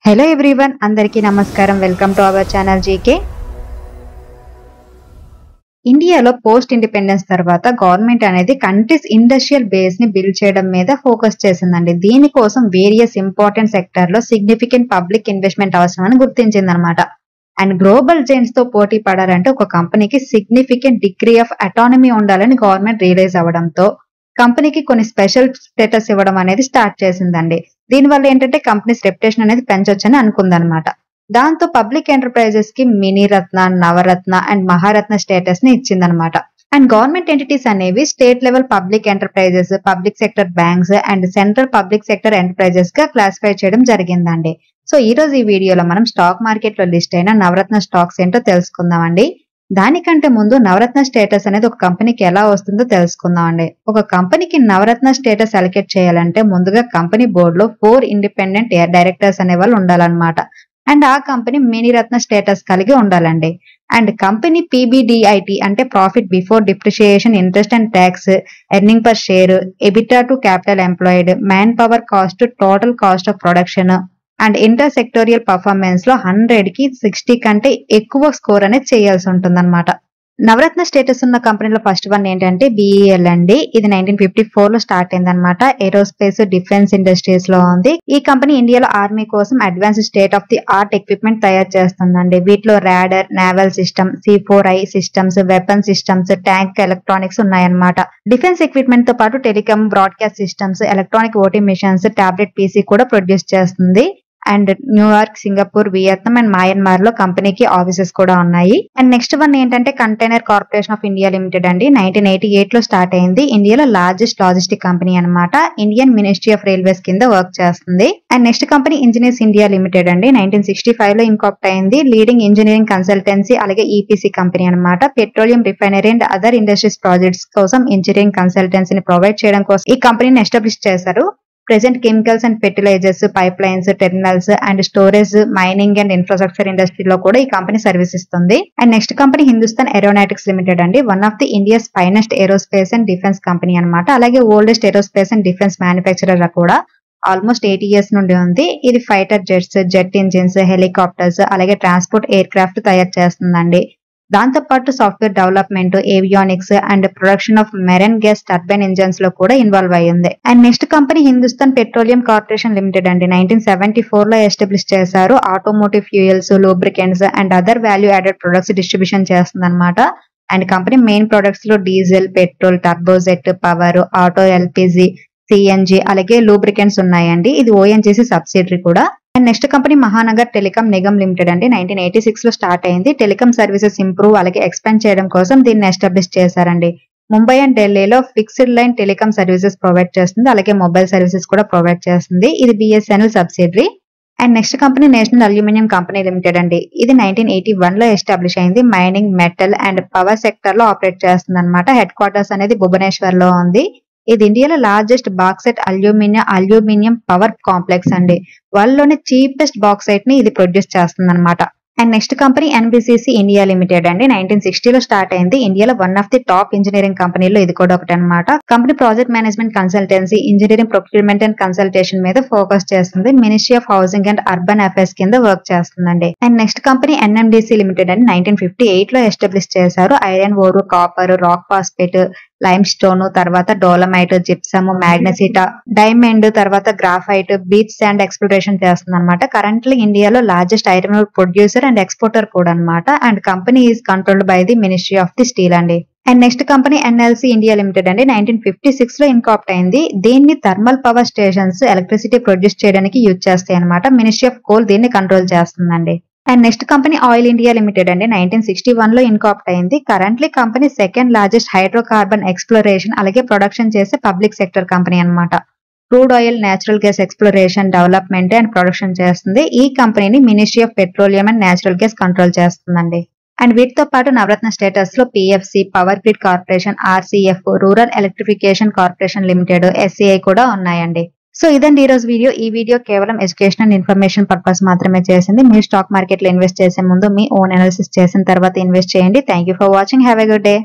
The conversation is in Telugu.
హలో ఎవ్రీవన్, అందరికీ నమస్కారం. Welcome to our channel GK. ఇండియాలో పోస్ట్ ఇండిపెండెన్స్ తర్వాత గవర్నమెంట్ అనేది కంట్రీస్ ఇండస్ట్రియల్ బేస్ ని బిల్డ్ చేయడం మీద ఫోకస్ చేసిందండి. దీనికోసం వేరియస్ ఇంపార్టెంట్ సెక్టర్ లో సిగ్నిఫికెంట్ పబ్లిక్ ఇన్వెస్ట్మెంట్ అవసరమని గుర్తించిందనమాట. అండ్ గ్లోబల్ జైంట్స్ తో పోటీ పడాలంటే ఒక కంపెనీకి సిగ్నిఫికెంట్ డిగ్రీ ఆఫ్ అటానమీ ఉండాలని గవర్నమెంట్ రియలైజ్ అవ్వడంతో కంపెనీకి కొన్ని స్పెషల్ స్టేటస్ ఇవ్వడం అనేది స్టార్ట్ చేసిందండి. దీనివల్ల ఏంటంటే కంపెనీస్ రెప్యుటేషన్ అనేది పెంచొచ్చని అనుకుందనమాట. దాంతో పబ్లిక్ ఎంటర్ప్రైజెస్ కి mini Ratna, Navratna and Maharatna status ని ఇచ్చిందనమాట. అండ్ గవర్నమెంట్ ఎంటిటీస్ అనేవి state level public enterprises, public sector banks and central public sector enterprises గా క్లాసిఫై చేయడం జరిగిందండి. సో ఈ రోజు ఈ వీడియోలో మనం స్టాక్ మార్కెట్ లో లిస్ట్ అయిన నవరత్న స్టాక్స్ ఏంటో తెలుసుకుందామండి. దానికంటే ముందు నవరత్న స్టేటస్ అనేది ఒక కంపెనీకి ఎలా వస్తుందో తెలుసుకుందామండి. ఒక కంపెనీకి నవరత్న స్టేటస్ అలొకేట్ చేయాలంటే ముందుగా కంపెనీ బోర్డు లో 4 ఇండిపెండెంట్ డైరెక్టర్స్ అనే వాళ్ళు ఉండాలన్నమాట. అండ్ ఆ కంపెనీ మినీ రత్న స్టేటస్ కలిగి ఉండాలండి. అండ్ కంపెనీ పీబీడీఐటీ అంటే profit before depreciation, interest and tax, earning per share, EBITDA to capital employed, man power cost, total cost of production and inter sectorial performance లో 100 కి 60 కంటే ఎక్కువ స్కోర్ అనేది చేయాల్సి ఉంటుంది అనమాట. నవరత్న స్టేటస్ ఉన్న కంపెనీలో ఫస్ట్ వన్ ఏంటంటే బిఈఎల్ అండి. ఇది 1954 లో స్టార్ట్ అయింది అనమాట. ఏరోస్పేస్ డిఫెన్స్ ఇండస్ట్రీస్ లో ఉంది. ఈ కంపెనీ ఇండియాలో ఆర్మీ కోసం advance state of the art equipment తయారు చేస్తుందండి. వీటిలో radar, naval system, C4I systems, weapon systems, tank electronics ఉన్నాయన్నమాట. డిఫెన్స్ ఎక్విప్మెంట్ తో పాటు telecom, broadcast systems, electronic voting machines, tablet PC కూడా ప్రొడ్యూస్ చేస్తుంది. And New York, Singapore, Vietnam and Myanmar లో కంపెనీకి ఆఫీసెస్ కూడా ఉన్నాయి. అండ్ నెక్స్ట్ వన్ ఏంటంటే container corporation of India limited అండి. 1988 లో స్టార్ట్ అయింది. ఇండియాలో లార్జెస్ట్ లాజిస్టిక్ కంపెనీ అనమాట. ఇండియన్ మినిస్ట్రీ ఆఫ్ రైల్వేస్ కింద వర్క్ చేస్తుంది. And next company engineers India limited అండి. 1965 లో ఇన్కార్పొరేట్ అయింది. లీడింగ్ ఇంజనీరింగ్ కన్సల్టెన్సీ అలాగే ఈపీసీ కంపెనీ అనమాట. Petroleum, refinery and other industries projects కోసం ఇంజనీరింగ్ కన్సల్టెన్సీని ప్రొవైడ్ చేయడం కోసం ఈ కంపెనీని ఎస్టాబ్లిష్ చేశారు. Present chemicals and fertilisers, pipelines, terminals and storage, mining and infrastructure ఇండస్ట్రీలో కూడా ఈ కంపెనీ సర్వీస్ ఇస్తుంది. And next company Hindustan aeronautics limited అండి. One of the India's finest aerospace and defence company అనమాట. అలాగే oldest aerospace and defence manufacturer కూడా. ఆల్మోస్ట్ 80 years నుండి ఉంది. ఇది fighter jets, jet engines, helicopters అలాగే ట్రాన్స్పోర్ట్ ఎయిర్ క్రాఫ్ట్ తయారు చేస్తుందండి. దాంతో పాటు software development, avionics and production of marine gas turbine engines లో కూడా ఇన్వాల్వ్ అయ్యింది. And next company Hindustan petroleum corporation limited అండి. 1974 లో ఎస్టాబ్లిష్ చేశారు. Automotive fuels, lubricants and other value added products distribution చేస్తుంది అనమాట. అండ్ కంపెనీ మెయిన్ ప్రొడక్ట్స్ లో diesel, petrol, turbojet, power, auto, LPG, CNG అలాగే లూబ్రికెంట్స్ ఉన్నాయండి. ఇది ఓఎన్జీసీ సబ్సిడరీ కూడా. And next company Mahanagar telecom Nigam limited అండి. 1986 లో స్టార్ట్ అయింది. టెలికాం సర్వీసెస్ ఇంప్రూవ్ అలాగే ఎక్స్పాండ్ చేయడం కోసం దీన్ని ఎస్టాబ్లిష్ చేశారండి. ముంబై అండ్ ఢిల్లీలో fixed line telecom services provide చేస్తుంది. అలాగే మొబైల్ సర్వీసెస్ కూడా ప్రొవైడ్ చేస్తుంది. ఇది BSNL subsidiary. And next company national aluminium company limited అండి. ఇది 1981 లో ఎస్టాబ్లిష్ అయింది. Mining, metal and power sector లో ఆపరేట్ చేస్తుంది అనమాట. హెడ్ క్వార్టర్స్ అనేది భువనేశ్వర్ లో ఉంది. ఇది ఇండియాలో largest bauxite aluminium power complex అండి. వరల్డ్ లోనే చీపెస్ట్ బాక్సైట్ ని ఇది ప్రొడ్యూస్ చేస్తుంది అనమాట. And next company NBCC India limited అండి. 1960 లో స్టార్ట్ అయింది. ఇండియాలో one of the top engineering కంపెనీలో ఇది కూడా ఒకటి అనమాట. Company project management consultancy, engineering procurement and consultation మీద ఫోకస్ చేస్తుంది. Ministry of housing and urban affairs కింద వర్క్ చేస్తుందండి. And next company NMDC limited అండి. 1958 లో ఎస్టాబ్లిష్ చేశారు. Iron ore, copper, rock phosphate, limestone, తర్వాత డోలమైట్, జిప్సమ్, మ్యాగ్నెసిటా, డైమండ్, తర్వాత గ్రాఫైట్, బీచ్ శాండ్ ఎక్స్ప్లోరేషన్ చేస్తుంది అనమాట. కరెంట్లీ ఇండియాలో largest iron ore producer and exporter కూడా అనమాట. And company is controlled by the ministry of the steel అండి. And next company NLC India limited అండి. 1956 లో ఇన్కార్పొరేట్ అయింది. దీన్ని thermal power stations electricity produce చేయడానికి యూజ్ చేస్తాయి అనమాట. మినిస్ట్రీ ఆఫ్ కోల్ దీన్ని కంట్రోల్ చేస్తుందండి. And next company oil India limited అండి. 1961 లో ఇన్కార్పొరేట్ అయింది. Currently company second largest hydrocarbon exploration అలాగే ప్రొడక్షన్ చేసే పబ్లిక్ సెక్టర్ కంపెనీ అనమాట. Crude oil, natural gas exploration, development and production చేస్తుంది. ఈ కంపెనీని ministry of petroleum and natural gas control చేస్తుందండి. అండ్ వీటితో పాటు నవరత్న స్టేటస్ లో PFC, power grid corporation, RCF, rural electrification corporation limited, SCI కూడా ఉన్నాయండి. సో ఇదండి ఈ రోజు వీడియో. ఈ వీడియో కేవలం ఎడ్యుకేషన్ అండ్ ఇన్ఫర్మేషన్ పర్పస్ మాత్రమే చేసింది. మీరు స్టాక్ మార్కెట్ లో ఇన్వెస్ట్ చేసే ముందు మీ ఓన్ అనాలిసిస్ చేసిన తర్వాత ఇన్వెస్ట్ చేయండి. Thank you for watching. Have a good day.